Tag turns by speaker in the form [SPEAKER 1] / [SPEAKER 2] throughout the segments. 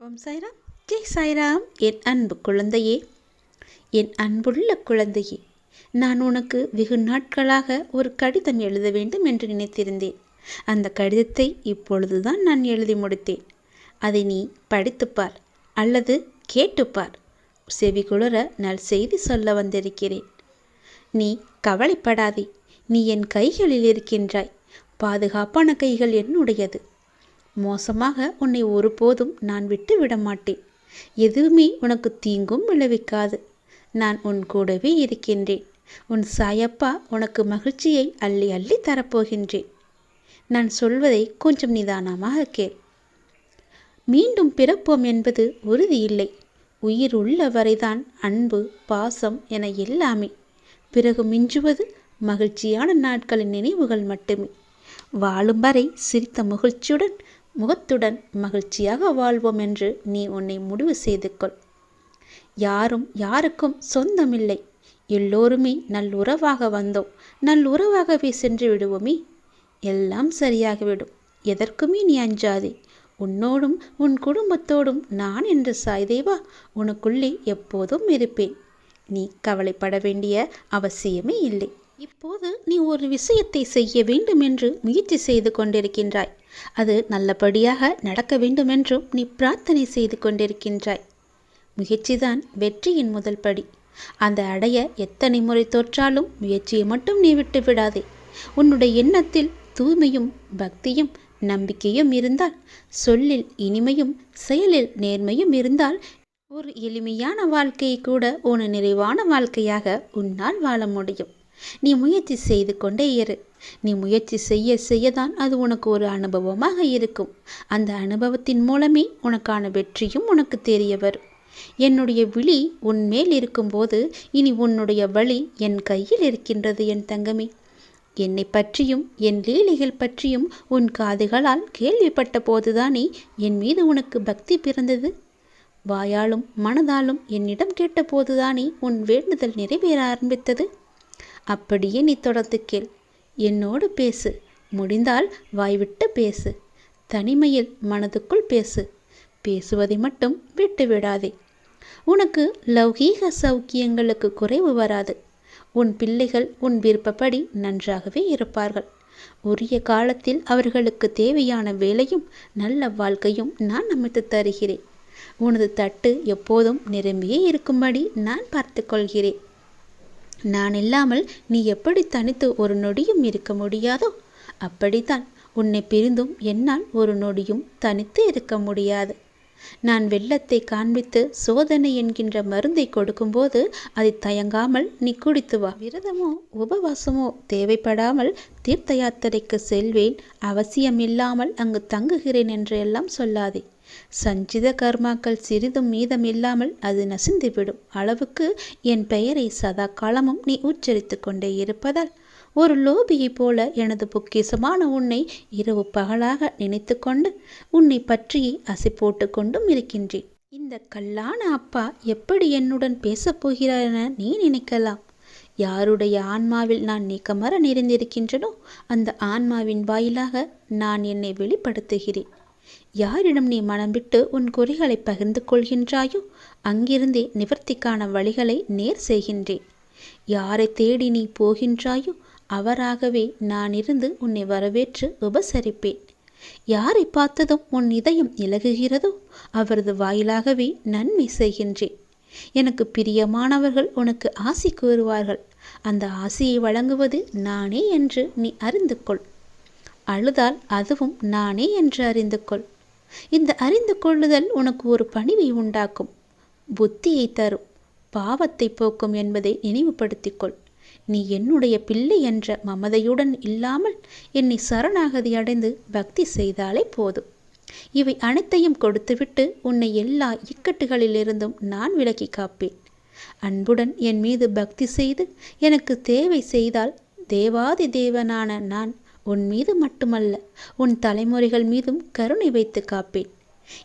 [SPEAKER 1] ஓம் சாய்ராம், ஜெய் சாய்ராம். என் அன்பு குழந்தையே, என் அன்புள்ள குழந்தையே, நான் உனக்கு வெகு நாட்களாக ஒரு கடிதம் எழுத வேண்டும் என்று நினைத்திருந்தேன். அந்த கடிதத்தை இப்பொழுதுதான் நான் எழுதி முடித்தேன். அதை நீ படித்துப்பார் அல்லது கேட்டுப்பார். செவிகுளர நல் செய்தி சொல்ல வந்திருக்கிறேன். நீ கவலைப்படாதே, நீ என் கைகளில் இருக்கின்றாய். பாதுகாப்பான கைகள் என்னுடையது. மோசமாக உன்னை ஒருபோதும் நான் விட்டு விட மாட்டேன். எதுவுமே உனக்கு தீங்கும் விளைவிக்காது. நான் உன் கூடவே இருக்கின்றேன். உன் சாயப்பா உனக்கு மகிழ்ச்சியை அள்ளி அள்ளி தரப்போகின்றேன். நான் சொல்வதை கொஞ்சம் நிதானமாக கேள். மீண்டும் பிறப்போம் என்பது உறுதியில்லை. உயிர் உள்ள வரைதான் அன்பு, பாசம் என எல்லாமே. பிறகு மிஞ்சுவது மகிழ்ச்சியான நாட்களின் நினைவுகள் மட்டுமே. வாழும் வரை சிரித்த முகத்துடன் மகிழ்ச்சியாக வாழ்வோம் என்று நீ உன்னை முடிவு செய்து கொள். யாரும் யாருக்கும் சொந்தமில்லை. எல்லோருமே நல்லுறவாக வந்தோம், நல்லுறவாகவே சென்று விடுவோமே. எல்லாம் சரியாகிவிடும். எதற்குமே நீ அஞ்சாதே. உன்னோடும் உன் குடும்பத்தோடும் நான் என்ற சாய்தேவா உனக்குள்ளே எப்போதும் இருப்பேன். நீ கவலைப்பட வேண்டிய அவசியமே இல்லை. இப்போது நீ ஒரு விஷயத்தை செய்ய வேண்டும் என்று முயற்சி செய்து கொண்டிருக்கின்றாய். அது நல்லபடியாக நடக்க வேண்டுமென்றும் நீ பிரார்த்தனை செய்து கொண்டிருக்கின்றாய். முயற்சிதான் வெற்றியின் முதல் படி. அந்த அடைய எத்தனை முறை தோற்றாலும் முயற்சியை மட்டும் நீ விட்டு விடாதே. உன்னுடைய எண்ணத்தில் தூய்மையும் பக்தியும் நம்பிக்கையும் இருந்தால், சொல்லில் இனிமையும் செயலில் நேர்மையும் இருந்தால், ஒரு எளிமையான வாழ்க்கையை கூட ஒரு நிறைவான வாழ்க்கையாக உன்னால் வாழ முடியும். நீ முயற்சி செய்து கொண்டே இரு. நீ முயற்சி செய்ய செய்யதான் அது உனக்கு ஒரு அனுபவமாக இருக்கும். அந்த அனுபவத்தின் மூலமே உனக்கான வெற்றியும் உனக்கு தெரிய வரும். என்னுடைய விழி உன்மேல் இருக்கும்போது இனி உன்னுடைய வழி என் கையில் இருக்கின்றது என் தங்கமே. என்னை பற்றியும் என் லீலைகள் பற்றியும் உன் காதுகளால் கேள்விப்பட்ட போதுதானே என் மீது உனக்கு பக்தி பிறந்தது. வாயாலும் மனதாலும் என்னிடம் கேட்ட போதுதானே உன் வேண்டுதல் நிறைவேற ஆரம்பித்தது. அப்படியே நீ தொடர்ந்து கேள். என்னோடு பேசு. முடிந்தால் வாய்விட்டு பேசு. தனிமையில் மனதுக்குள் பேசு. பேசுவதை மட்டும் விட்டு விடாதே. உனக்கு லௌகீக சௌக்கியங்களுக்கு குறைவு வராது. உன் பிள்ளைகள் உன் விருப்பப்படி நன்றாகவே இருப்பார்கள். உரிய காலத்தில் அவர்களுக்கு தேவையான வேலையும் நல்ல வாழ்க்கையும் நான் அமைத்து தருகிறேன். உனது தட்டு எப்போதும் நிரம்பியே இருக்கும்படி நான் பார்த்து கொள்கிறேன். நான் இல்லாமல் நீ எப்படி தனித்து ஒரு நொடியும் இருக்க முடியாதோ அப்படித்தான் உன்னை பிரிந்தும் என்னால் ஒரு நொடியும் தனித்து இருக்க முடியாது. நான் வெள்ளத்தை காண்பித்து சோதனை என்கின்ற மருந்தை கொடுக்கும்போது அதை தயங்காமல் நீ குடித்து வா. விரதமோ உபவாசமோ தேவைப்படாமல் தீர்த்த யாத்திரைக்கு செல்வேன், அவசியம் இல்லாமல் அங்கு தங்குகிறேன் என்றெல்லாம் சொல்லாதே. சஞ்சித கர்மாக்கள் சிறிதும் மீதம் இல்லாமல் அது நசிந்துவிடும் அளவுக்கு என் பெயரை சதா காலமும் நீ உச்சரித்து கொண்டே இருப்பதால் ஒரு லோபியைப் போல எனது பொக்கிசமான உன்னை இரவு பகலாக நினைத்து கொண்டு உன்னை பற்றியே அசை போட்டு கொண்டும் இருக்கின்றேன். இந்த கல்லான அப்பா எப்படி என்னுடன் பேசப்போகிறார் என நீ நினைக்கலாம். யாருடைய ஆன்மாவில் நான் நீக்கமர நிறைந்திருக்கின்றனோ அந்த ஆன்மாவின் வாயிலாக நான் என்னை வெளிப்படுத்துகிறேன். யாரிடம் நீ மனம் விட்டு உன் குறைகளை பகிர்ந்து கொள்கின்றாயோ அங்கிருந்தே நிவர்த்திக்கான வழிகளை நேர் செய்கின்றேன். யாரை தேடி நீ போகின்றாயோ அவராகவே நான் இருந்து உன்னை வரவேற்று உபசரிப்பேன். யாரை பார்த்ததும் உன் இதயம் இலகுகிறதோ அவரது வாயிலாகவே நன்மை செய்கின்றேன். எனக்கு பிரியமானவர்கள் உனக்கு ஆசி கூறுவார்கள். அந்த ஆசியை வழங்குவது நானே என்று நீ அறிந்து கொள். அழுதால் அதுவும் நானே என்று அறிந்து கொள். இந்த அறிந்து கொள்ளுதல் உனக்கு ஒரு பணிவை உண்டாக்கும், புத்தியை தரும், பாவத்தை போக்கும் என்பதை நினைவுபடுத்திக்கொள். நீ என்னுடைய பிள்ளை என்ற மமதையுடன் இல்லாமல் என்னை சரணாகதி அடைந்து பக்தி செய்தாலே போதும். இவை அனைத்தையும் கொடுத்துவிட்டு உன்னை எல்லா இக்கட்டுகளிலிருந்தும் நான் விலக்கி காப்பேன். அன்புடன் என் மீது பக்தி செய்து எனக்கு தேவை செய்தால் தேவாதி தேவனான நான் உன் மீது மட்டுமல்ல உன் தலைமுறைகள் மீதும் கருணை வைத்து காப்பேன்.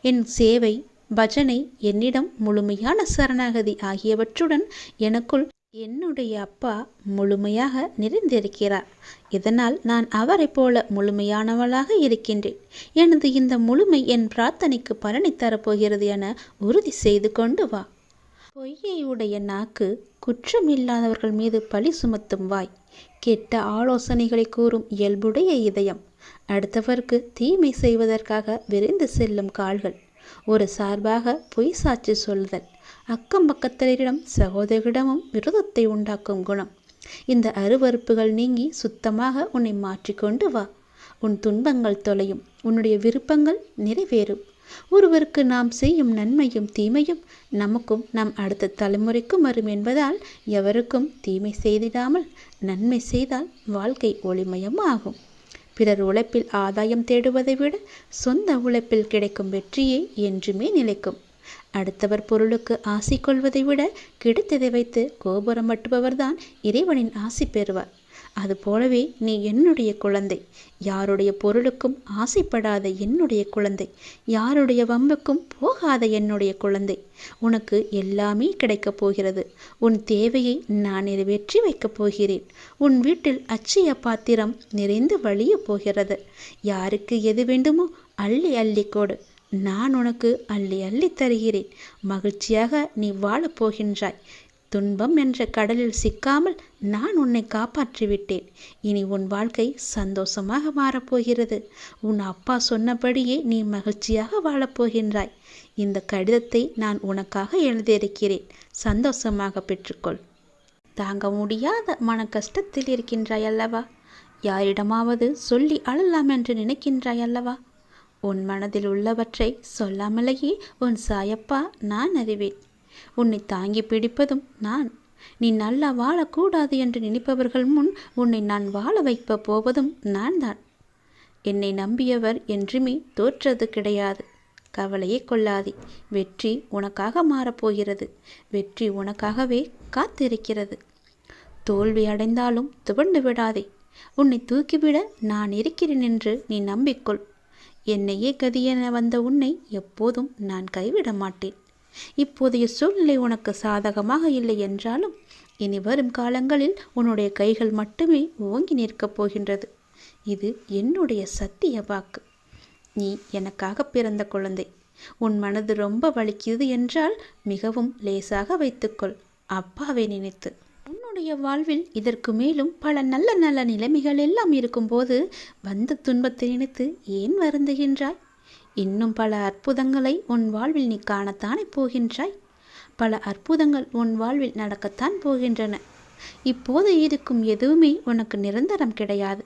[SPEAKER 1] என் சேவை, பஜனை, என்னிடம் முழுமையான சரணாகதி ஆகியவற்றுடன் எனக்குள் என்னுடைய அப்பா முழுமையாக நிறைந்திருக்கிறார். இதனால் நான் அவரைப் போல முழுமையானவளாக இருக்கின்றேன். எனது இந்த முழுமை என் பிரார்த்தனைக்கு பலனை தரப்போகிறது என உறுதி செய்து கொண்டு வா. பொய்யை உடைய நாக்கு, குற்றமில்லாதவர்கள் மீது பழி சுமத்தும் வாய், கெட்ட ஆலோசனைகளை கூறும் இயல்புடைய இதயம், அடுத்தவருக்கு தீமை செய்வதற்காக விரைந்து செல்லும் கால்கள், ஒரு சார்பாக பொய் சாட்சி சொல்லுதல், அக்கம் பக்கத்தினரிடம் சகோதரிடமும் விரோதத்தை உண்டாக்கும் குணம், இந்த அருவறுப்புகள் நீங்கி சுத்தமாக உன்னை மாற்றிக்கொண்டு வா. உன் துன்பங்கள் தொலையும், உன்னுடைய விருப்பங்கள் நிறைவேறும். ஒருவருக்கு நாம் செய்யும் நன்மையும் தீமையும் நமக்கும் நம் அடுத்த தலைமுறைக்கும் வரும் என்பதால் எவருக்கும் தீமை செய்திடாமல் நன்மை செய்தால் வாழ்க்கை ஒளிமயம் ஆகும். பிறர் உழைப்பில் ஆதாயம் தேடுவதை விட சொந்த உழைப்பில் கிடைக்கும் வெற்றியே என்றுமே நிலைக்கும். அடுத்தவர் பொருளுக்கு ஆசை கொள்வதை விட கிடைத்ததை வைத்து கோபுரம் மட்டுபவர்தான் இறைவனின் ஆசி பெறுவார். அதுபோலவே நீ என்னுடைய குழந்தை, யாருடைய பொருளுக்கும் ஆசைப்படாத என்னுடைய குழந்தை, யாருடைய வம்புக்கும் போகாத என்னுடைய குழந்தை. உனக்கு எல்லாமே கிடைக்கப் போகிறது. உன் தேவையை நான் நிறைவேற்றி வைக்கப் போகிறேன். உன் வீட்டில் அட்சய பாத்திரம் நிறைந்து வழிய போகிறது. யாருக்கு எது வேண்டுமோ அள்ளி அள்ளி கொடு. நான் உனக்கு அள்ளி அள்ளி தருகிறேன். மகிழ்ச்சியாக நீ வாழப்போகின்றாய். துன்பம் என்ற கடலில் சிக்காமல் நான் உன்னை காப்பாற்றிவிட்டேன். இனி உன் வாழ்க்கை சந்தோஷமாக மாறப்போகிறது. உன் அப்பா சொன்னபடியே நீ மகிழ்ச்சியாக வாழப்போகின்றாய். இந்த கடிதத்தை நான் உனக்காக எழுதியிருக்கிறேன். சந்தோஷமாக பெற்றுக்கொள். தாங்க முடியாத மன கஷ்டத்தில் இருக்கின்றாய் அல்லவா? யாரிடமாவது சொல்லி அழலாம் என்று நினைக்கின்றாய் அல்லவா? உன் மனதில் உள்ளவற்றை சொல்லாமலேயே உன் சாயப்பா நான் அறிவேன். உன்னை தாங்கி பிடிப்பதும் நான். நீ நல்லா வாழக்கூடாது என்று நினைப்பவர்கள் முன் உன்னை நான் வாழ வைக்க போவதும் நான் தான். என்னை நம்பியவர் என்றுமே தோற்றது கிடையாது. கவலையே கொள்ளாதே. வெற்றி உனக்காக மாறப்போகிறது. வெற்றி உனக்காகவே காத்திருக்கிறது. தோல்வி அடைந்தாலும் துவண்டு விடாதே. உன்னை தூக்கிவிட நான் இருக்கிறேன் என்று நீ நம்பிக்கொள். என்னையே கதியென வந்த உன்னை எப்போதும் நான் கைவிட மாட்டேன். இப்போதைய சூழ்நிலை உனக்கு சாதகமாக இல்லை என்றாலும் இனி வரும் காலங்களில் உன்னுடைய கைகள் மட்டுமே ஓங்கி நிற்கப் போகின்றது. இது என்னுடைய சத்திய வாக்கு. நீ எனக்காக பிறந்த குழந்தை. உன் மனது ரொம்ப வலிக்குது என்றால் மிகவும் லேசாக வைத்துக்கொள், அப்பாவை நினைத்து. உன்னுடைய வாழ்வில் இதற்கு மேலும் பல நல்ல நல்ல நிலைமைகள் எல்லாம் இருக்கும்போது வந்த துன்பத்தை நினைத்து ஏன் வருந்துகின்றாய்? இன்னும் பல அற்புதங்களை உன் வாழ்வில் நீ காணத்தானே போகின்றாய். பல அற்புதங்கள் உன் வாழ்வில் நடக்கத்தான் போகின்றன. இப்போது இருக்கும் எதுவுமே உனக்கு நிரந்தரம் கிடையாது.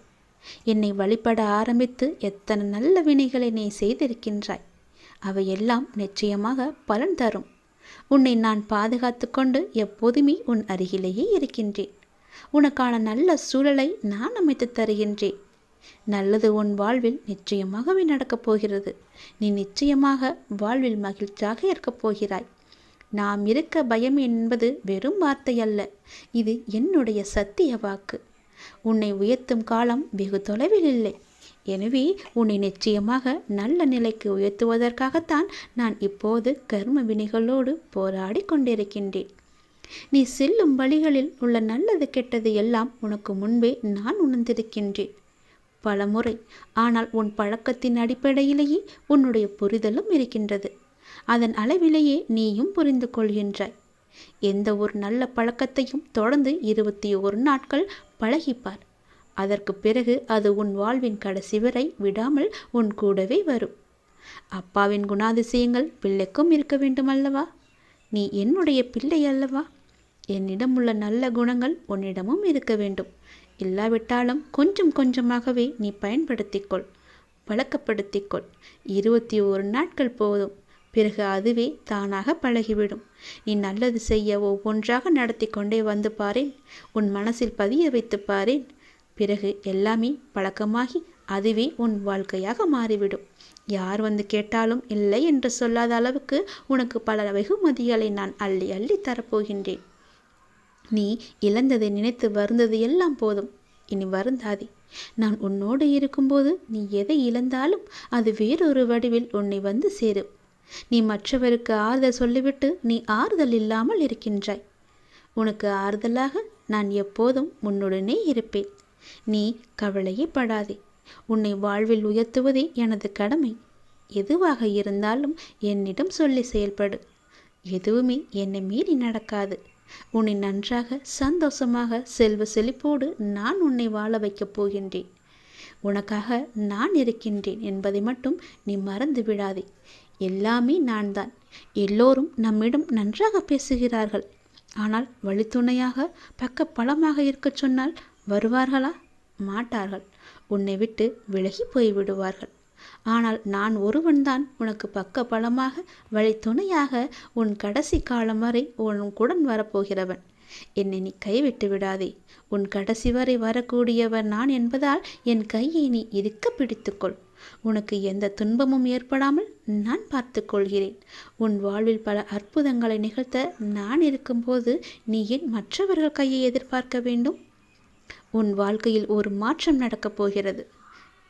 [SPEAKER 1] என்னை வழிபட ஆரம்பித்து எத்தனை நல்ல வினைகளை நீ செய்திருக்கின்றாய். அவையெல்லாம் நிச்சயமாக பலன் தரும். உன்னை நான் பாதுகாத்து கொண்டு எப்போதுமே உன் அருகிலேயே இருக்கின்றேன். உனக்கான நல்ல சூழலை நான் அமைத்து தருகின்றேன். நல்லது உன் வாழ்வில் நிச்சயமாகவே நடக்கப் போகிறது. நீ நிச்சயமாக வாழ்வில் மகிழ்ச்சியாக இருக்கப் போகிறாய். நாம் இருக்க பயம் என்பது வெறும் வார்த்தை அல்ல, இது என்னுடைய சத்திய வாக்கு. உன்னை உயர்த்தும் காலம் வெகு தொலைவில் இல்லை. எனவே உன்னை நிச்சயமாக நல்ல நிலைக்கு உயர்த்துவதற்காகத்தான் நான் இப்போது கர்ம வினைகளோடு போராடி கொண்டிருக்கின்றேன். நீ செல்லும் வழிகளில் உள்ள நல்லது கெட்டது எல்லாம் உனக்கு முன்பே நான் உணர்ந்திருக்கின்றேன் பல முறை. ஆனால் உன் பழக்கத்தின் அடிப்படையிலேயே உன்னுடைய புரிதலும் இருக்கின்றது. அதன் அளவிலேயே நீயும் புரிந்து கொள்கின்றாய். எந்த ஒரு நல்ல பழக்கத்தையும் தொடர்ந்து 21 நாட்கள் பழகிப்பார். அதற்கு பிறகு அது உன் வாழ்வின் கடைசி வரை விடாமல் உன் கூடவே வரும். அப்பாவின் குணாதிசயங்கள் பிள்ளைக்கும் இருக்க வேண்டும் அல்லவா? நீ என்னுடைய பிள்ளை அல்லவா? என்னிடம் உள்ள நல்ல குணங்கள் உன்னிடமும் இருக்க வேண்டும். இல்லாவிட்டாலும் கொஞ்சம் கொஞ்சமாகவே நீ பயன்படுத்திக்கொள், பழக்கப்படுத்திக்கொள். 21 நாட்கள் போதும். பிறகு அதுவே தானாக பழகிவிடும். நீ நல்லது செய்ய ஒவ்வொன்றாக நடத்தி கொண்டே வந்து பாரேன். உன் மனசில் பதிய வைத்து பாரேன். பிறகு எல்லாமே பழக்கமாகி அதுவே உன் வாழ்க்கையாக மாறிவிடும். யார் வந்து கேட்டாலும் இல்லை என்று சொல்லாத அளவுக்கு உனக்கு பல வெகுமதிகளை நான் அள்ளி அள்ளி தரப்போகின்றேன். நீ இழந்ததை நினைத்து வருந்தது எல்லாம் போதும். இனி வருந்தாதே. நான் உன்னோடு இருக்கும்போது நீ எதை இழந்தாலும் அது வேறொரு வடிவில் உன்னை வந்து சேரும். நீ மற்றவருக்கு ஆறுதல் சொல்லிவிட்டு நீ ஆறுதல் இல்லாமல் இருக்கின்றாய். உனக்கு ஆறுதலாக நான் எப்போதும் உன்னுடனே இருப்பேன். நீ கவலையே படாதே. உன்னை வாழ்வில் உயர்த்துவதே எனது கடமை. எதுவாக இருந்தாலும் என்னிடம் சொல்லி செயல்படு. எதுவுமே என்னை மீறி நடக்காது. உன்னை நன்றாக சந்தோஷமாக செல்வ செழிப்போடு நான் உன்னை வாழ வைக்கப் போகின்றேன். உனக்காக நான் இருக்கின்றேன் என்பதை மட்டும் நீ மறந்து விடாதே. எல்லாமே நான் தான். எல்லோரும் நம்மிடம் நன்றாக பேசுகிறார்கள். ஆனால் வழித்துணையாக பக்க பலமாக இருக்கச் சொன்னால் வருவார்களா? மாட்டார்கள். உன்னை விட்டு விலகி போய்விடுவார்கள். ஆனால் நான் ஒருவன்தான் உனக்கு பக்க பலமாக வழித்துணையாக உன் கடைசி காலம் வரை உன்னுடன் வரப்போகிறவன். என்னை நீ கைவிட்டு விடாதே. உன் கடைசி வரை வரக்கூடியவர் நான் என்பதால் என் கையை நீ இறுக்க பிடித்துக்கொள். உனக்கு எந்த துன்பமும் ஏற்படாமல் நான் பார்த்து கொள்கிறேன். உன் வாழ்வில் பல அற்புதங்களை நிகழ்த்த நான் இருக்கும்போது நீ ஏன் மற்றவர்கள் கையை எதிர்பார்க்க வேண்டும்? உன் வாழ்க்கையில் ஒரு மாற்றம் நடக்கப் போகிறது.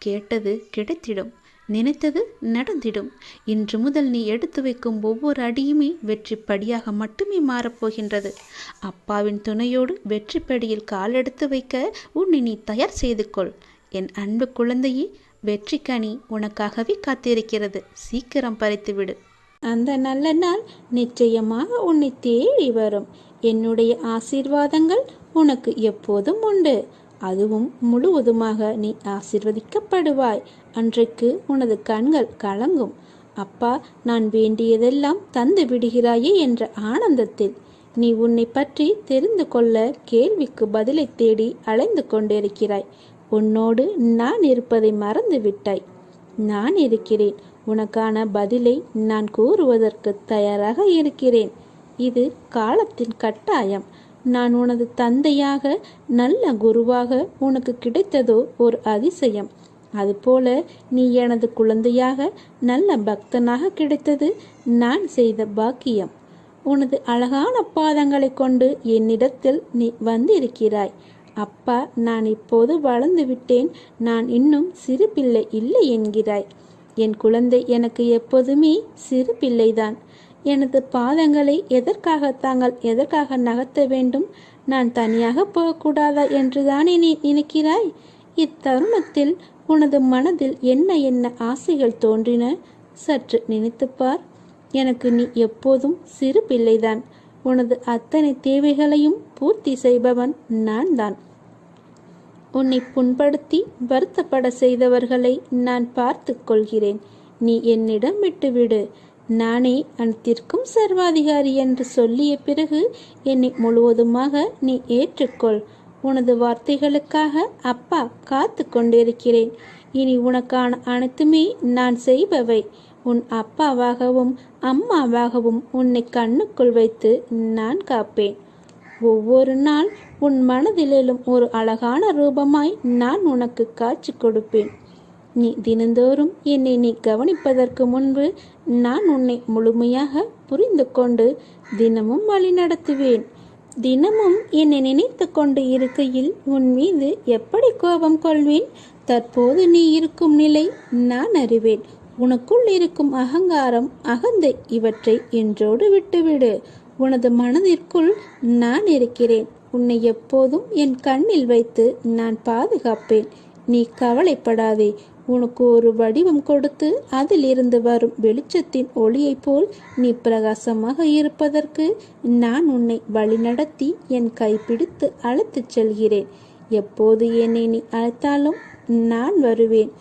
[SPEAKER 1] கேட்டது கிடைத்திடும். நினைத்தது நடந்திடும். இன்று முதல் நீ எடுத்து வைக்கும் ஒவ்வொரு அடியுமே வெற்றி படியாக மட்டுமே மாறப்போகின்றது. அப்பாவின் துணையோடு வெற்றி படியில் காலெடுத்து வைக்க உன்னை நீ தயார் செய்து கொள். என் அன்பு குழந்தையே, வெற்றி கனி உனக்காகவே காத்திருக்கிறது. சீக்கிரம் பறித்துவிடு. அந்த நல்ல நாள் நிச்சயமாக உன்னை தேடி வரும். என்னுடைய ஆசீர்வாதங்கள் உனக்கு எப்போதும் உண்டு. அதுவும் முழுவதுமாக நீ ஆசீர்வதிக்கப்படுவாய். அன்றைக்கு உனது கண்கள் கலங்கும். அப்பா, நான் வேண்டியதெல்லாம் தந்து விடுகிறாயே என்ற ஆனந்தத்தில். நீ உன்னை பற்றி தெரிந்து கொள்ள கேள்விக்கு பதிலை தேடி அலைந்து கொண்டிருக்கிறாய். உன்னோடு நான் இருப்பதை மறந்து விட்டாய். நான் இருக்கிறேன். உனக்கான பதிலை நான் கூறுவதற்கு தயாராக இருக்கிறேன். இது காலத்தின் கட்டாயம். நான் உனது தந்தையாக, நல்ல குருவாக உனக்கு கிடைத்ததோ ஒரு அதிசயம். அதுபோல நீ எனது குழந்தையாக, நல்ல பக்தனாக கிடைத்தது நான் செய்த பாக்கியம். உனது அழகான பாதங்களை கொண்டு என்னிடத்தில் நீ வந்திருக்கிறாய். அப்பா, நான் இப்போது வளர்ந்து விட்டேன், நான் இன்னும் சிறு பிள்ளை இல்லை என்கிறாய். என் குழந்தை எனக்கு எப்போதுமே சிறு பிள்ளைதான். எனது பாதங்களை எதற்காக நகர்த்த வேண்டும்? நான் தனியாக போகக்கூடாதா என்றுதானே நீ நினைக்கிறாய்? இத்தருணத்தில் உனது மனதில் என்ன ஆசைகள் தோன்றின? சற்று நினைத்துப்பார். எனக்கு நீ எப்போதும் சிறு பிள்ளைதான். உனது அத்தனை தேவைகளையும் பூர்த்தி செய்பவன் நான் தான். உன்னை புண்படுத்தி வருத்தப்பட செய்தவர்களை நான் பார்த்து கொள்கிறேன். நீ என்னிடம் விட்டுவிடு. நானே அனைத்திற்கும் சர்வாதிகாரி என்று சொல்லிய பிறகு என்னை முழுவதுமாக நீ ஏற்றுக்கொள். உனது வார்த்தைகளுக்காக அப்பா காத்து கொண்டிருக்கிறேன். இனி உனக்கான அனைத்துமே நான் செய்பவை. உன் அப்பாவாகவும் அம்மாவாகவும் உன்னை கண்ணுக்குள் வைத்து நான் காப்பேன். ஒவ்வொரு நாள் உன் மனதில் எழும் ஒரு அழகான ரூபமாய் நான் உனக்கு காட்சி கொடுப்பேன். நீ தினந்தோறும் என்னை நீ கவனிப்பதற்கு முன்பு நான் உன்னை முழுமையாக புரிந்து கொண்டு தினமும் வழி நடத்துவேன். தினமும் என்னை நினைத்து கொண்டு இருக்கையில் உன் மீது எப்படி கோபம் கொள்வேன்? தற்போது நீ இருக்கும் நிலை நான் அறிவேன். உனக்குள் இருக்கும் அகங்காரம், அகந்தை இவற்றை என்றோடு விட்டுவிடு. உனது மனதிற்குள் நான் இருக்கிறேன். உன்னை எப்போதும் என் கண்ணில் வைத்து நான் பாதுகாப்பேன். நீ கவலைப்படாதே. உனக்கு ஒரு வடிவம் கொடுத்து அதில் இருந்து வரும் வெளிச்சத்தின் ஒளியைப் போல் நீ பிரகாசமாக இருப்பதற்கு நான் உன்னை வழிநடத்தி என் கைப்பிடித்து அழைத்துச் செல்கிறேன். எப்போது என்னை நீ அழைத்தாலும் நான் வருவேன்.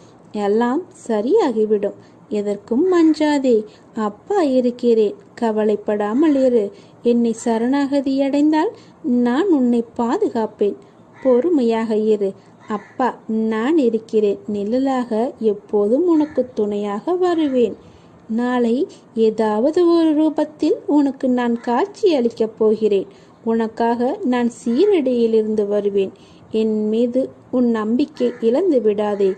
[SPEAKER 1] எல்லாம் சரியாகிவிடும். எதற்கும் மஞ்சாதே. அப்பா இருக்கிறேன். கவலைப்படாமல் இரு. என்னை சரணாகதியடைந்தால் நான் உன்னை பாதுகாப்பேன். பொறுமையாக இரு. அப்பா நான் இருக்கிறேன். நிழலாக எப்போதும் உனக்கு துணையாக வருவேன். நாளை ஏதாவது ஒரு ரூபத்தில் உனக்கு நான் காட்சி அளிக்கப் போகிறேன். உனக்காக நான் சீரடியிலிருந்து வருவேன். என் மீது உன் நம்பிக்கை இழந்து விடாதே.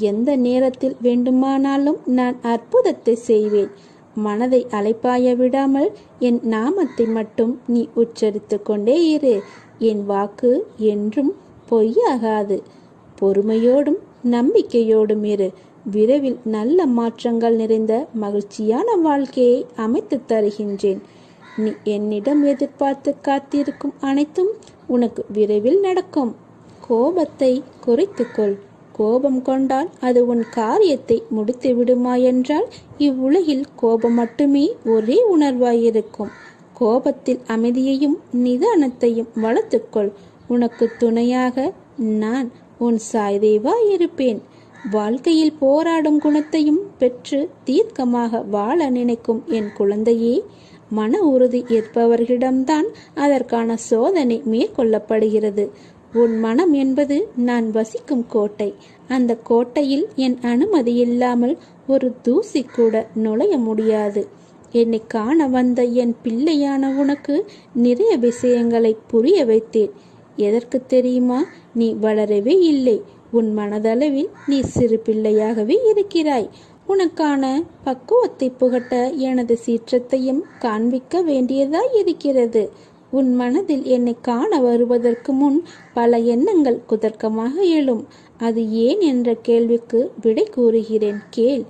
[SPEAKER 1] எந்த நேரத்தில் வேண்டுமானாலும் நான் அற்புதத்தை செய்வேன். மனதை அலைப்பாய விடாமல் என் நாமத்தை மட்டும் நீ உச்சரித்து கொண்டே இரு. என் வாக்கு என்றும் பொய்யாகாது. பொறுமையோடும் நம்பிக்கையோடும் இரு. விரைவில் நல்ல மாற்றங்கள் நிறைந்த மகிழ்ச்சியான வாழ்க்கையை அமைத்து தருகின்றேன். நீ என்னிடம் எதிர்பார்த்து காத்திருக்கும் அனைத்தும் உனக்கு விரைவில் நடக்கும். கோபத்தை குறைத்துக்கொள். கோபம் கொண்டால் அது உன் காரியத்தை முடித்து விடுமா என்றால் இவ்வுலகில் கோபம் மட்டுமே ஒரே உணர்வாயிருக்கும். கோபத்தில் அமைதியையும் நிதானத்தையும் வளர்த்துக்கொள். உனக்கு துணையாக நான் உன் சாய்தேவா இருப்பேன். வாழ்க்கையில் போராடும் குணத்தையும் பெற்று தீர்க்கமாக வாழ நினைக்கும் என் குழந்தையே, மன உறுதி ஏற்பவர்களிடம்தான் அதற்கான சோதனை மேற்கொள்ளப்படுகிறது. உன் மனம் என்பது நான் வசிக்கும் கோட்டை. அந்த கோட்டையில் என் அனுமதி இல்லாமல் ஒரு தூசி கூட நுழைய முடியாது. என்னை காண வந்த என் பிள்ளையான உனக்கு நிறைய விஷயங்களை புரிய வைத்தேன். எதற்கு தெரியுமா? நீ வளரவே இல்லை. உன் மனதளவில் நீ சிறு பிள்ளையாகவே இருக்கிறாய். உனக்கான பக்குவத்தை புகட்ட எனது சீற்றத்தையும் காண்பிக்க வேண்டியதாய் இருக்கிறது. உன் மனதில் என்னை காண வருவதற்கு முன் பல எண்ணங்கள் குதர்க்கமாக எழும். அது ஏன் என்ற கேள்விக்கு விடை கூறுகிறேன், கேள்.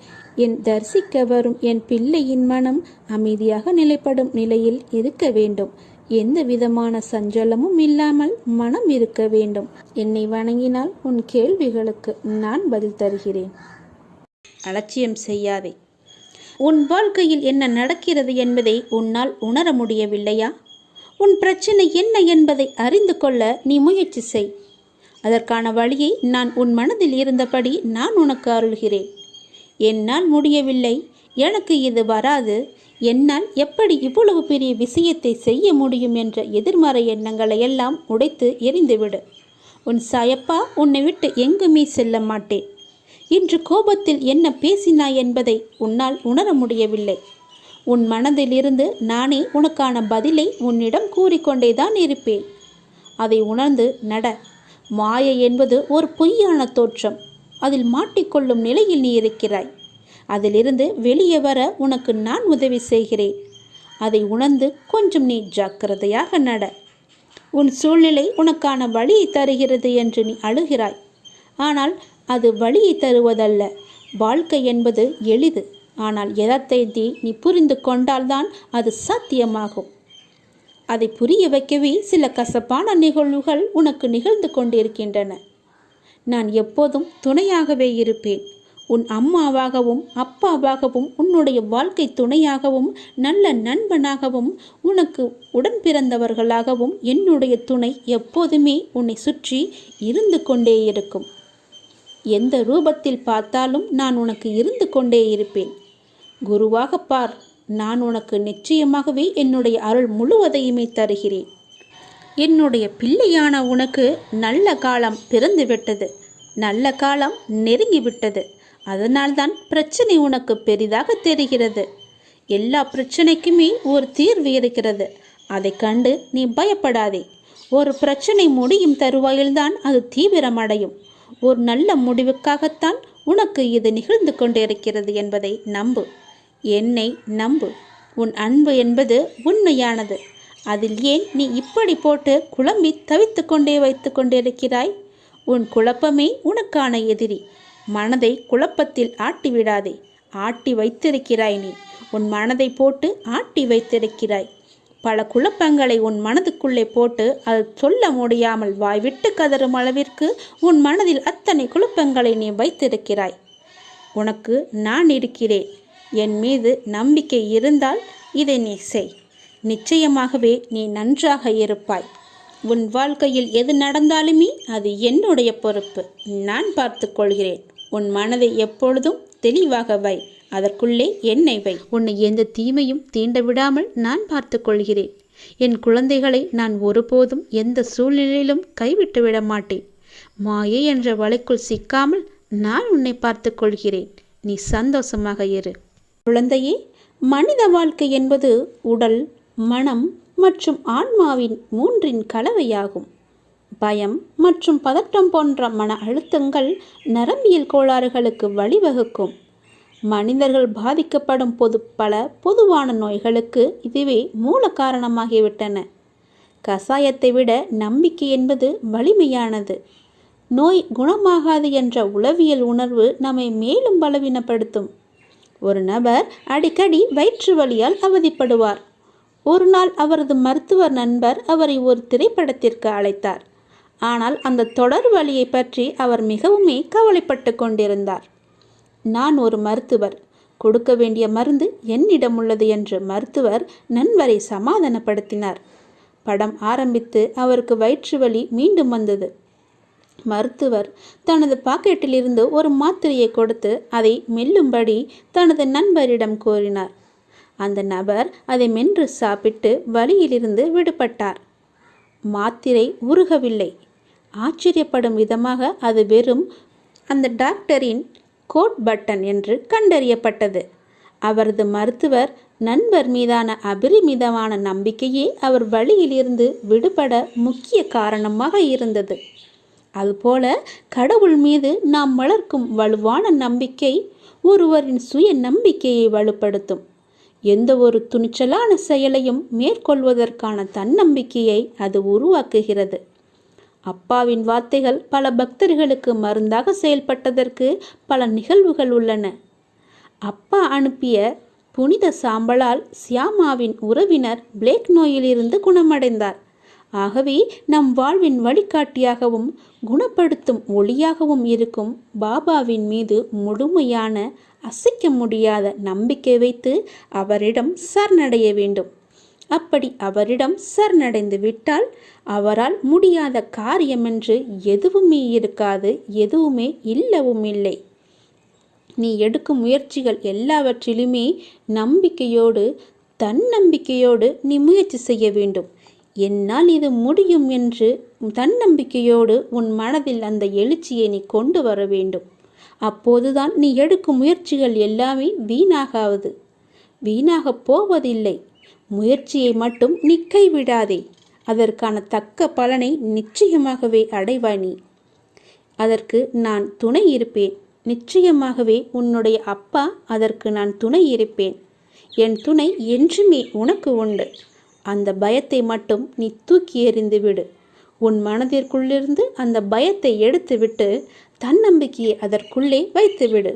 [SPEAKER 1] என் தரிசிக்க வரும் என் பிள்ளையின் மனம் அமைதியாக நிலைப்படும் நிலையில் இருக்க வேண்டும். எந்த விதமான சஞ்சலமும் இல்லாமல் மனம் இருக்க வேண்டும். என்னை வணங்கினால் உன் கேள்விகளுக்கு நான் பதில் தருகிறேன். அலட்சியம் செய்யாதே. உன் வாழ்க்கையில் என்ன நடக்கிறது என்பதை உன்னால் உணர முடியவில்லையா? உன் பிரச்சனை என்ன என்பதை அறிந்து கொள்ள நீ முயற்சி செய். அதற்கான வழியை நான் உன் மனதில் இருந்தபடி நான் உனக்கு அருள்கிறேன். என்னால் முடியவில்லை, எனக்கு இது வராது, என்னால் எப்படி இவ்வளவு பெரிய விஷயத்தை செய்ய முடியும் என்ற எதிர்மறை எண்ணங்களை எல்லாம் உடைத்து எரிந்துவிடு. உன் சாயப்பா உன்னை விட்டு எங்குமே செல்ல மாட்டேன். இன்று கோபத்தில் என்ன பேசினாய் என்பதை உன்னால் உணர முடியவில்லை. உன் மனதிலிருந்து நானே உனக்கான பதிலை உன்னிடம் கூறிக்கொண்டேதான் இருப்பேன். அதை உணர்ந்து நட. மாயை என்பது ஒரு பொய்யான தோற்றம். அதில் மாட்டிக்கொள்ளும் நிலையில் நீ இருக்கிறாய். அதிலிருந்து வெளியே வர உனக்கு நான் உதவி செய்கிறேன். அதை உணர்ந்து கொஞ்சம் நீ ஜாக்கிரதையாக நட. உன் சூழ்நிலை உனக்கான வழியை தருகிறது என்று நீ அழுகிறாய். ஆனால் அது வழியை தருவதல்ல. வாழ்க்கை என்பது எளிது. ஆனால் யதார்த்தத்தை நீ புரிந்து கொண்டால்தான் அது சாத்தியமாகும். அதை புரிய வைக்கவே சில கசப்பான நிகழ்வுகள் உனக்கு நிகழ்ந்து கொண்டிருக்கின்றன. நான் எப்போதும் துணையாகவே இருப்பேன். உன் அம்மாவாகவும் அப்பாவாகவும் உன்னுடைய வாழ்க்கை துணையாகவும் நல்ல நண்பனாகவும் உனக்கு உடன் பிறந்தவர்களாகவும் என்னுடைய துணை எப்போதுமே உன்னை சுற்றி இருந்து கொண்டே இருக்கும். எந்த ரூபத்தில் பார்த்தாலும் நான் உனக்கு இருந்து கொண்டே இருப்பேன். குருவாக பார், நான் உனக்கு நிச்சயமாகவே என்னுடைய அருள் முழுவதையுமே தருகிறேன். என்னுடைய பிள்ளையான உனக்கு நல்ல காலம் பிறந்துவிட்டது. நல்ல காலம் நெருங்கிவிட்டது. அதனால்தான் பிரச்சனை உனக்கு பெரிதாக தெரிகிறது. எல்லா பிரச்சனைக்குமே ஒரு தீர்வு இருக்கிறது. அதை கண்டு நீ பயப்படாதே. ஒரு பிரச்சனை முடியும் தருவாயில்தான் அது தீவிரமடையும். ஒரு நல்ல முடிவுக்காகத்தான் உனக்கு இது நிகழ்ந்து கொண்டிருக்கிறது என்பதை நம்பு. என்னை நம்பு. உன் அன்பு என்பது உண்மையானது. அதில் ஏன் நீ இப்படி போட்டு குழம்பி தவித்து கொண்டே வைத்து கொண்டிருக்கிறாய்? உன் குழப்பமே உனக்கான எதிரி. மனதை குழப்பத்தில் ஆட்டிவிடாதே. ஆட்டி வைத்திருக்கிறாய் நீ. உன் மனதை போட்டு ஆட்டி வைத்திருக்கிறாய். பல குழப்பங்களை உன் மனதுக்குள்ளே போட்டு அது சொல்ல முடியாமல் வாய்விட்டு கதறும் அளவிற்கு உன் மனதில் அத்தனை குழப்பங்களை நீ வைத்திருக்கிறாய். உனக்கு நான் இருக்கிறேன். என் மீது நம்பிக்கை இருந்தால் இதை நீ செய். நிச்சயமாகவே நீ நன்றாக இருப்பாய். உன் வாழ்க்கையில் எது நடந்தாலுமே அது என்னுடைய பொறுப்பு. நான் பார்த்து கொள்கிறேன். உன் மனதை எப்பொழுதும் தெளிவாக வை. அதற்குள்ளே என்னை வை. உன்னை எந்த தீமையும் தீண்ட விடாமல் நான் பார்த்து கொள்கிறேன். என் குழந்தைகளை நான் ஒருபோதும் எந்த சூழ்நிலையிலும் கைவிட்டு விட மாட்டேன். மாயை என்ற வலைக்குள் சிக்காமல் நான் உன்னை பார்த்து கொள்கிறேன். நீ சந்தோஷமாக இரு. குழந்தையே, மனித வாழ்க்கை என்பது உடல், மனம் மற்றும் ஆன்மாவின் மூன்றின் கலவையாகும். பயம் மற்றும் பதட்டம் போன்ற மன அழுத்தங்கள் நரம்பியல் கோளாறுகளுக்கு வழிவகுக்கும். மனிதர்கள் பாதிக்கப்படும் பல பொதுவான நோய்களுக்கு இதுவே மூல காரணமாகிவிட்டன. கசாயத்தை விட நம்பிக்கை என்பது வலிமையானது. நோய் குணமாகாது என்ற உளவியல் உணர்வு நம்மை மேலும் பலவீனப்படுத்தும். ஒரு நபர் அடிக்கடி வயிற்று வலியால் அவதிப்படுவார். ஒரு நாள் அவரது மருத்துவர் நண்பர் அவரை ஒரு திரைப்படத்திற்கு அழைத்தார். ஆனால் அந்த தொடர் வலியை பற்றி அவர் மிகவுமே கவலைப்பட்டு கொண்டிருந்தார். நான் ஒரு மருத்துவர், கொடுக்க வேண்டிய மருந்து என்னிடம் உள்ளது என்று மருத்துவர் நண்பரை சமாதானப்படுத்தினார். படம் ஆரம்பித்து அவருக்கு வயிற்று வலி மீண்டும் வந்தது. மருத்துவர் தனது பாக்கெட்டில் இருந்து ஒரு மாத்திரையை கொடுத்து அதை மெல்லும்படி தனது நண்பரிடம் கூறினார். அந்த நபர் அதை மென்று சாப்பிட்டு வலியிலிருந்து விடுபட்டார். மாத்திரை உருகவில்லை. ஆச்சரியப்படும் விதமாக அது வெறும் அந்த டாக்டரின் கோட் பட்டன் என்று கண்டறியப்பட்டது. அவரது மருத்துவர் நண்பர் மீதான அபரிமிதமான நம்பிக்கையே அவர் வழியிலிருந்து விடுபட முக்கிய காரணமாக இருந்தது. அதுபோல கடவுள் மீது நாம் வளர்க்கும் வலுவான நம்பிக்கை ஒருவரின் சுய நம்பிக்கையை வலுப்படுத்தும். எந்த ஒரு துணிச்சலான செயலையும் மேற்கொள்வதற்கான தன்னம்பிக்கையை அது உருவாக்குகிறது. அப்பாவின் வார்த்தைகள் பல பக்தர்களுக்கு மருந்தாக செயல்பட்டதற்கு பல நிகழ்வுகள் உள்ளன. அப்பா அனுப்பிய புனித சாம்பலால் சியாமாவின் உறவினர் பிளேக் நோயிலிருந்து குணமடைந்தார். ஆகவே நம் வாழ்வின் வழிகாட்டியாகவும் குணப்படுத்தும் ஒளியாகவும் இருக்கும் பாபாவின் மீது முழுமையான அசைக்க முடியாத நம்பிக்கை வைத்து அவரிடம் சரணடைய வேண்டும். அப்படி அவரிடம் சரணடைந்து விட்டால் அவரால் முடியாத காரியமென்று எதுவுமே இருக்காது, எதுவுமே இல்லவும் இல்லை. நீ எடுக்கும் முயற்சிகள் எல்லாவற்றிலுமே நம்பிக்கையோடு தன்னம்பிக்கையோடு நீ முயற்சி செய்ய வேண்டும். என்னால் இது முடியும் என்று தன்னம்பிக்கையோடு உன் மனதில் அந்த எழுச்சியை நீ கொண்டு வர வேண்டும். அப்போதுதான் நீ எடுக்கும் முயற்சிகள் எல்லாமே வீணாக போவதில்லை. முயற்சியை மட்டும் நீ கைவிடாதே. அதற்கான தக்க பலனை நிச்சயமாகவே அடைவாய். நீ அதற்கு நான் துணை இருப்பேன். நிச்சயமாகவே உன்னுடைய அப்பா அதற்கு நான் துணை இருப்பேன். என் துணை என்றுமே உனக்கு உண்டு. அந்த பயத்தை மட்டும் நீ தூக்கி எறிந்து விடு. உன் மனதிற்குள்ளிருந்து அந்த பயத்தை எடுத்துவிட்டு தன்னம்பிக்கையை அதற்குள்ளே வைத்துவிடு.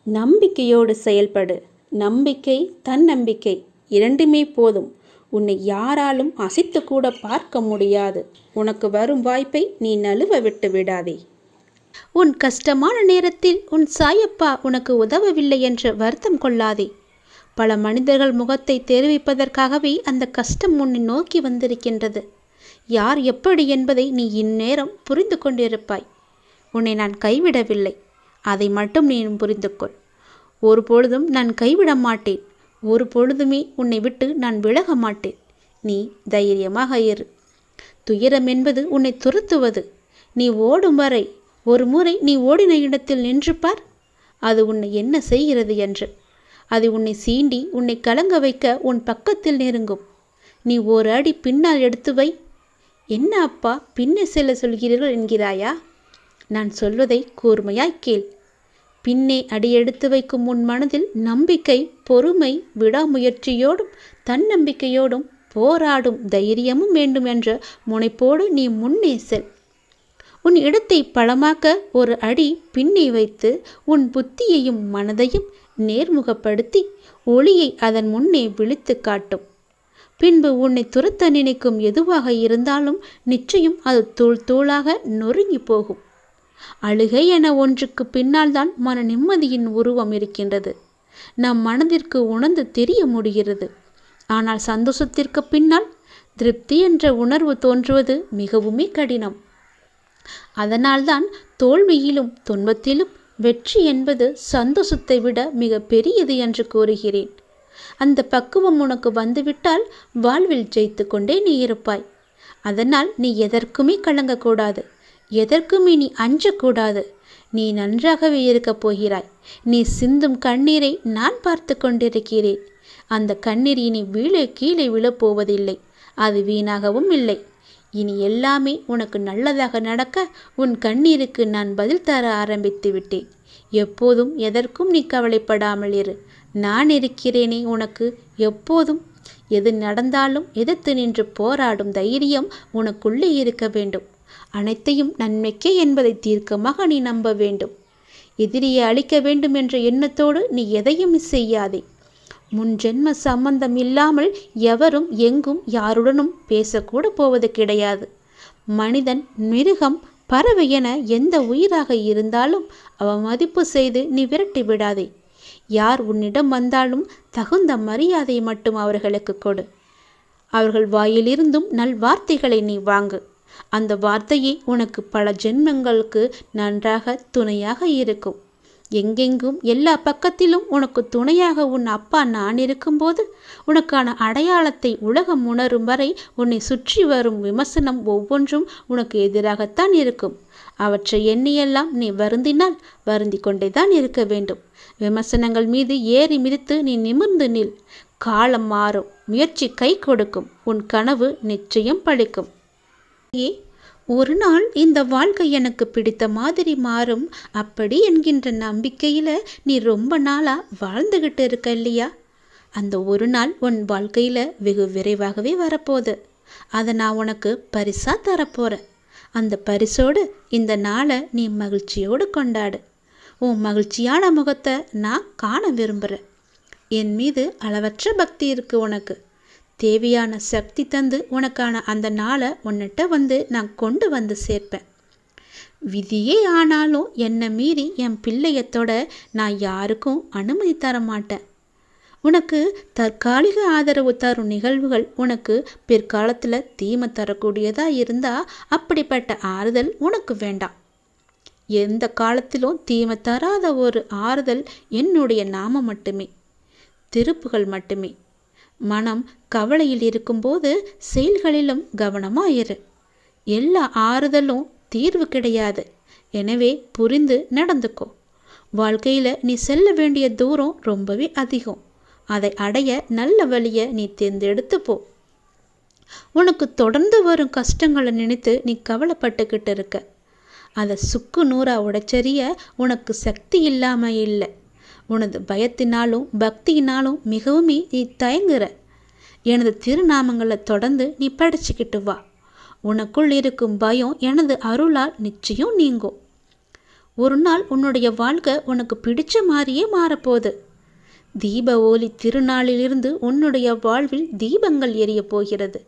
[SPEAKER 1] நம்பிக்கையோடு செயல்படு. நம்பிக்கை, தன்னம்பிக்கை இரண்டுமே போதும். உன்னை யாராலும் அசைத்து கூட பார்க்க முடியாது. உனக்கு வரும் வாய்ப்பை நீ நழுவ விட்டு விடாதே. உன் கஷ்டமான நேரத்தில் உன் சாயப்பா உனக்கு உதவவில்லை என்று வருத்தம் கொள்ளாதே. பல மனிதர்கள் முகத்தை தெரிவிப்பதற்காகவே அந்த கஷ்டம் உன்னை நோக்கி வந்திருக்கின்றது. யார் எப்படி என்பதை நீ இந்நேரம் புரிந்து கொண்டிருப்பாய். உன்னை நான் கைவிடவில்லை, அதை மட்டும் நீ புரிந்து கொள். ஒரு பொழுதும் நான் கைவிட மாட்டேன். ஒரு பொழுதுமே உன்னை விட்டு நான் விலக மாட்டேன். நீ தைரியமாக இரு. துயரம் என்பது உன்னை துரத்துவது. நீ ஓடும் வரை ஒரு முறை நீ ஓடின இடத்தில் நின்று பார். அது உன்னை என்ன செய்கிறது என்று. அது உன்னை சீண்டி உன்னை கலங்க வைக்க உன் பக்கத்தில் நெருங்கும். நீ ஒரு அடி பின்னால் எடுத்து வை. என்ன அப்பா, பின்னே செல்ல சொல்கிறீர்கள் என்கிறாயா? நான் சொல்வதை கூர்மையாய் கேள். பின்னே அடியெடுத்து வைக்கும் உன் மனதில் நம்பிக்கை, பொறுமை, விடாமுயற்சியோடும் தன்னம்பிக்கையோடும் போராடும் தைரியமும் வேண்டும் என்ற முனைப்போடு நீ முன்னே செல். உன் இடத்தை பலமாக்க ஒரு அடி பின்னே வைத்து உன் புத்தியையும் மனதையும் நேர்முகப்படுத்தி ஒளியை அதன் முன்னே விழித்து காட்டும். பின்பு உன்னை துரத்த நினைக்கும் எதுவாக இருந்தாலும் நிச்சயம் அது தூள் தூளாக நொறுங்கி போகும். அழுகை என ஒன்றுக்கு பின்னால் தான் மன நிம்மதியின் உருவம் இருக்கின்றது. நம் மனதிற்கு உணர்ந்து தெரிய முடிகிறது. ஆனால் சந்தோஷத்திற்கு பின்னால் திருப்தி என்ற உணர்வு தோன்றுவது மிகவுமே கடினம். அதனால்தான் தோல்வியிலும் துன்பத்திலும் வெற்றி என்பது சந்தோஷத்தை விட மிக பெரியது என்று கூறுகிறேன். அந்த பக்குவம் உனக்கு வந்துவிட்டால் வாழ்வில் ஜெயித்து கொண்டே நீ இருப்பாய். அதனால் நீ எதற்குமே கலங்கக்கூடாது, எதற்குமே நீ அஞ்சக்கூடாது. நீ நன்றாகவே இருக்கப் போகிறாய். நீ சிந்தும் கண்ணீரை நான் பார்த்து கொண்டிருக்கிறேன். அந்த கண்ணீர் இனி கீழே விழப்போவதில்லை. அது வீணாகவும் இல்லை. இனி எல்லாமே உனக்கு நல்லதாக நடக்க உன் கண்ணீருக்கு நான் பதில் தர ஆரம்பித்து விட்டேன். எப்போதும் எதற்கும் நீ கவலைப்படாமல் இரு. நான் இருக்கிறேனே உனக்கு எப்போதும். எது நடந்தாலும் எதிர்த்து நின்று போராடும் தைரியம் உனக்குள்ளே இருக்க வேண்டும். அனைத்தையும் நன்மைக்கே என்பதை தீர்க்கமாக நீ நம்ப வேண்டும். எதிரியை அழிக்க வேண்டும் என்ற எண்ணத்தோடு நீ எதையும் செய்யாதே. முன் ஜென்ம சம்பந்தம் இல்லாமல் எவரும் எங்கும் யாருடனும் பேசக்கூட போவது கிடையாது. மனிதன், மிருகம், பறவை என எந்த உயிராக இருந்தாலும் அவமதிப்பு செய்து நீ விரட்டி விடாதே. யார் உன்னிடம் வந்தாலும் தகுந்த மரியாதை மட்டும் அவர்களுக்கு கொடு. அவர்கள் வாயிலிருந்தும் நல்வார்த்தைகளை நீ வாங்கு. அந்த வார்த்தையே உனக்கு பல ஜென்மங்களுக்கு நன்றாக துணையாக இருக்கும். எங்கெங்கும் எல்லா பக்கத்திலும் உனக்கு துணையாக உன் அப்பா நான் இருக்கும்போது உனக்கான அடையாளத்தை உலகம் உணரும் வரை உன்னை சுற்றி வரும் விமர்சனம் ஒவ்வொன்றும் உனக்கு எதிராகத்தான் இருக்கும். அவற்றை எண்ணியெல்லாம் நீ வருந்தினால் வருந்தி கொண்டேதான் இருக்க வேண்டும். விமர்சனங்கள் மீது ஏறி மிதித்து நீ நிமிர்ந்து நில். காலம் மாறும், முயற்சி கை கொடுக்கும், உன் கனவு நிச்சயம் பழிக்கும். ஒரு நாள் இந்த வாழ்க்கை எனக்கு பிடித்த மாதிரி மாறும் அப்படி என்கின்ற நம்பிக்கையில் நீ ரொம்ப நாளாக வாழ்ந்துக்கிட்டு இருக்க இல்லையா? அந்த ஒரு நாள் உன் வாழ்க்கையில் வெகு விரைவாகவே வரப்போகுது. அதை நான் உனக்கு பரிசாக தரப்போகிறேன். அந்த பரிசோடு இந்த நாளை நீ மகிழ்ச்சியோடு கொண்டாடு. உன் மகிழ்ச்சியான முகத்தை நான் காண விரும்புகிறேன். என் மீது அளவற்ற பக்தி இருக்குது உனக்கு. தேவையான சக்தி தந்து உனக்கான அந்த நாளை உன்னிட்ட வந்து நான் கொண்டு வந்து சேர்ப்பேன். விதியே ஆனாலும் என்னை மீறி என் பிள்ளையத்தோட நான் யாருக்கும் அனுமதி தர மாட்டேன். உனக்கு தற்காலிக ஆதரவு தரும் நிகழ்வுகள் உனக்கு பிற்காலத்தில் தீமை தரக்கூடியதாக இருந்தால் அப்படிப்பட்ட ஆறுதல் உனக்கு வேண்டாம். எந்த காலத்திலும் தீமை தராத ஒரு ஆறுதல் என்னுடைய நாமம் மட்டுமே, திருப்புகள் மட்டுமே. மனம் கவலையில் இருக்கும்போது செயல்களிலும் கவனமாயிரு. எல்லா ஆறுதலும் தீர்வு கிடையாது. எனவே புரிந்து நடந்துக்கோ. வாழ்க்கையில் நீ செல்ல வேண்டிய தூரம் ரொம்பவே அதிகம். அதை அடைய நல்ல வழியை நீ தேர்ந்தெடுத்து போ. உனக்கு தொடர்ந்து வரும் கஷ்டங்களை நினைத்து நீ கவலைப்பட்டுக்கிட்டு இருக்க. அதை சுக்கு நூறா உடைச்செறிய உனக்கு சக்தி இல்லாமல் இல்லை. உனது பயத்தினாலும் பக்தியினாலும் மிகவும் நீ தயங்குற. எனது திருநாமங்களை தொடர்ந்து நீ படிச்சுக்கிட்டு வா. உனக்குள் இருக்கும் பயம் எனது அருளால் நிச்சயம் நீங்கும். ஒரு நாள் உன்னுடைய வாழ்க்கை உனக்கு பிடிச்ச மாதிரியே மாறப்போகுது. தீப ஒளி திருநாளிலிருந்து உன்னுடைய வாழ்வில் தீபங்கள் எரிய போகிறது.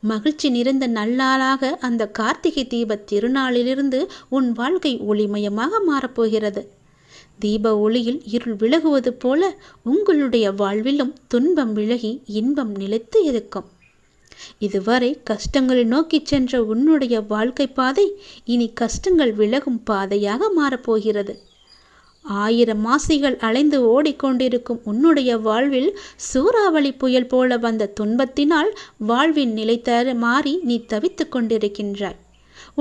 [SPEAKER 1] மகிழ்ச்சி நிறைந்த நல்லாளாக அந்த கார்த்திகை தீப திருநாளிலிருந்து உன் வாழ்க்கை ஒளிமயமாக மாறப்போகிறது. தீப ஒளியில் இருள் விலகுவது போல உங்களுடைய வாழ்விலும் துன்பம் விலகி இன்பம் நிலைத்து இருக்கும். இதுவரை கஷ்டங்களை நோக்கி சென்ற உன்னுடைய வாழ்க்கை பாதை இனி கஷ்டங்கள் விலகும் பாதையாக மாறப்போகிறது. 1000 மாசிகள் அலைந்து ஓடிக்கொண்டிருக்கும் உன்னுடைய வாழ்வில் சூறாவளி புயல் போல வந்த துன்பத்தினால் வாழ்வின் நிலை மாறி நீ தவித்து கொண்டிருக்கின்றாய்.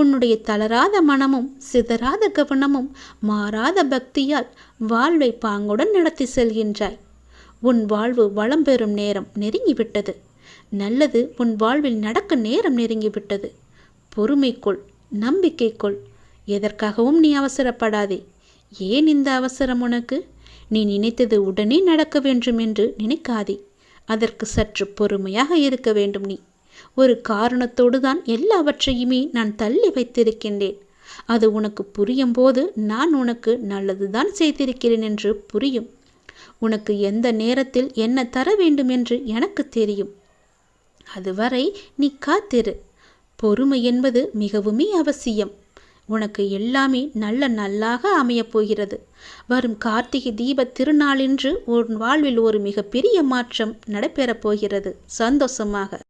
[SPEAKER 1] உன்னுடைய தளராத மனமும் சிதறாத கவனமும் மாறாத பக்தியால் வாழ்வை பாங்குடன் நடத்தி செல்கின்றாய். உன் வாழ்வு வளம் பெறும் நேரம் நெருங்கிவிட்டது. நல்லது உன் வாழ்வில் நடக்க நேரம் நெருங்கிவிட்டது. பொறுமைக்குள், நம்பிக்கைக்குள். எதற்காகவும் நீ அவசரப்படாதே. ஏன் இந்த அவசரம் உனக்கு? நீ நினைத்தது உடனே நடக்க வேண்டும் என்று நினைக்காதே. அதற்கு சற்று பொறுமையாக இருக்க வேண்டும். நீ ஒரு காரணத்தோடு தான் எல்லாவற்றையுமே நான் தள்ளி வைத்திருக்கின்றேன். அது உனக்கு புரியும் போது நான் உனக்கு நல்லதுதான் செய்திருக்கிறேன் என்று புரியும். உனக்கு எந்த நேரத்தில் என்ன தர வேண்டும் என்று எனக்கு தெரியும். அதுவரை நீ காத்திரு. பொறுமை என்பது மிகவுமே அவசியம். உனக்கு எல்லாமே நல்லாக அமையப் போகிறது. வரும் கார்த்திகை தீப திருநாளன்று உன் வாழ்வில் ஒரு மிகப்பெரிய மாற்றம் நடைபெறப் போகிறது. சந்தோஷமாக